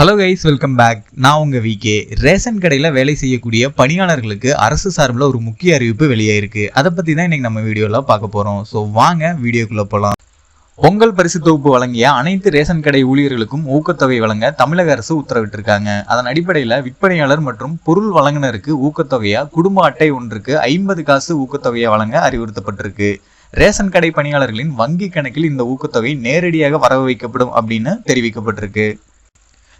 Hello guys, welcome back. நான் உங்க VK. Ration கடையில் வேலை செய்யக்கூடிய பணியாளர்களுக்கு அரசு சார்பில் ஒரு முக்கிய அறிவிப்பு வெளியாயிருக்கு. அதை பற்றி தான் இன்னைக்கு நம்ம வீடியோவில் பார்க்க போகிறோம். ஸோ வாங்க வீடியோக்குள்ளே போகலாம். பொங்கல் பரிசு தொகுப்பு வழங்கிய அனைத்து ரேஷன் கடை ஊழியர்களுக்கும் ஊக்கத்தொகை வழங்க தமிழக அரசு உத்தரவிட்டிருக்காங்க. அதன் அடிப்படையில் விற்பனையாளர் மற்றும் பொருள் வழங்குனருக்கு ஊக்கத்தொகையா குடும்ப அட்டை ஒன்றுக்கு 50 காசு ஊக்கத்தொகையை வழங்க அறிவுறுத்தப்பட்டிருக்கு. ரேஷன் கடை பணியாளர்களின் வங்கி கணக்கில் இந்த ஊக்கத்தொகை நேரடியாக வரவு வைக்கப்படும் அப்படின்னு தெரிவிக்கப்பட்டிருக்கு.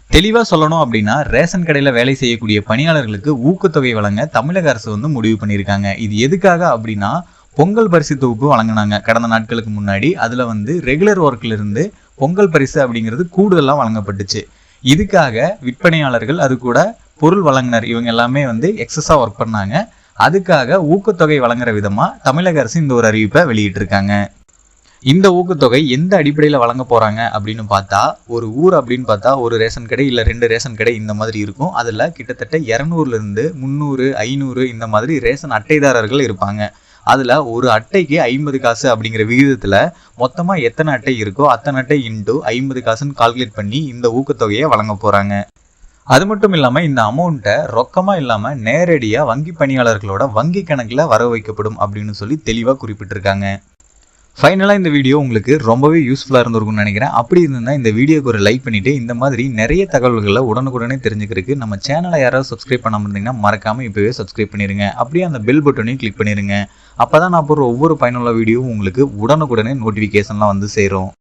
தெளிவாக சொல்லணும் அப்படின்னா, ரேஷன் கடையில் வேலை செய்யக்கூடிய பணியாளர்களுக்கு ஊக்கத்தொகை வழங்க தமிழக அரசு முடிவு பண்ணியிருக்காங்க. இது எதுக்காக அப்படின்னா, பொங்கல் பரிசு தொகுப்பு வழங்கினாங்க கடந்த நாட்களுக்கு முன்னாடி. அதில் ரெகுலர் ஒர்க்கில் இருந்து பொங்கல் பரிசு அப்படிங்கிறது கூடுதலாக வழங்கப்பட்டுச்சு. இதுக்காக விற்பனையாளர்கள் அது கூட பொருள் வழங்குனர் இவங்க எல்லாமே எக்ஸஸாக ஒர்க் பண்ணாங்க. அதுக்காக ஊக்கத்தொகை வழங்குற விதமாக தமிழக அரசு இந்த ஒரு அறிவிப்பை வெளியிட்டிருக்காங்க. இந்த ஊக்கத்தொகை எந்த அடிப்படையில் வழங்க போகிறாங்க அப்படின்னு பார்த்தா, ஒரு ஊர் அப்படின்னு பார்த்தா ஒரு ரேஷன் கடை இல்லை 2 ரேஷன் கடை இந்த மாதிரி இருக்கும். அதில் கிட்டத்தட்ட 200லேருந்து 300, 500 இந்த மாதிரி ரேஷன் அட்டைதாரர்கள் இருப்பாங்க. அதில் ஒரு அட்டைக்கு 50 காசு அப்படிங்கிற விகிதத்தில் மொத்தமாக எத்தனை அட்டை இருக்கோ அத்தனை அட்டை இன்ட்டு 50 காசுன்னு கால்குலேட் பண்ணி இந்த ஊக்கத்தொகையை வழங்க போகிறாங்க. அது மட்டும் இல்லாமல் இந்த அமௌண்ட்டை ரொக்கமாக இல்லாமல் நேரடியாக வங்கி பணியாளர்களோட வங்கி கணக்கில் வரவு வைக்கப்படும் அப்படின்னு சொல்லி தெளிவாக குறிப்பிட்டிருக்காங்க. ஃபைனலாக இந்த வீடியோ உங்களுக்கு ரொம்பவே யூஸ்ஃபுல்லாக இருந்திருக்கும்னு நினைக்கிறேன். அப்படி இருந்தால் இந்த வீடியோக்கு ஒரு லைக் பண்ணிவிட்டு இந்த மாதிரி நிறைய தகவல்களை உடனுக்குடனே தெரிஞ்சுக்கிறதுக்கு நம்ம சேனலை யாராவது சப்ஸ்கிரைப் பண்ணாமல் இருந்தீங்கன்னா மறக்காமல் இப்போவே சப்ஸ்கிரைப் பண்ணிடுங்க. அப்படியே அந்த பெல் பட்டனையும் கிளிக் பண்ணிடுங்க. அப்போ தான் நான் போகிற ஒவ்வொரு பயனுள்ள வீடியோவும் உங்களுக்கு உடனுக்குடனே நோட்டிஃபிகேஷன்லாம் சேரும்.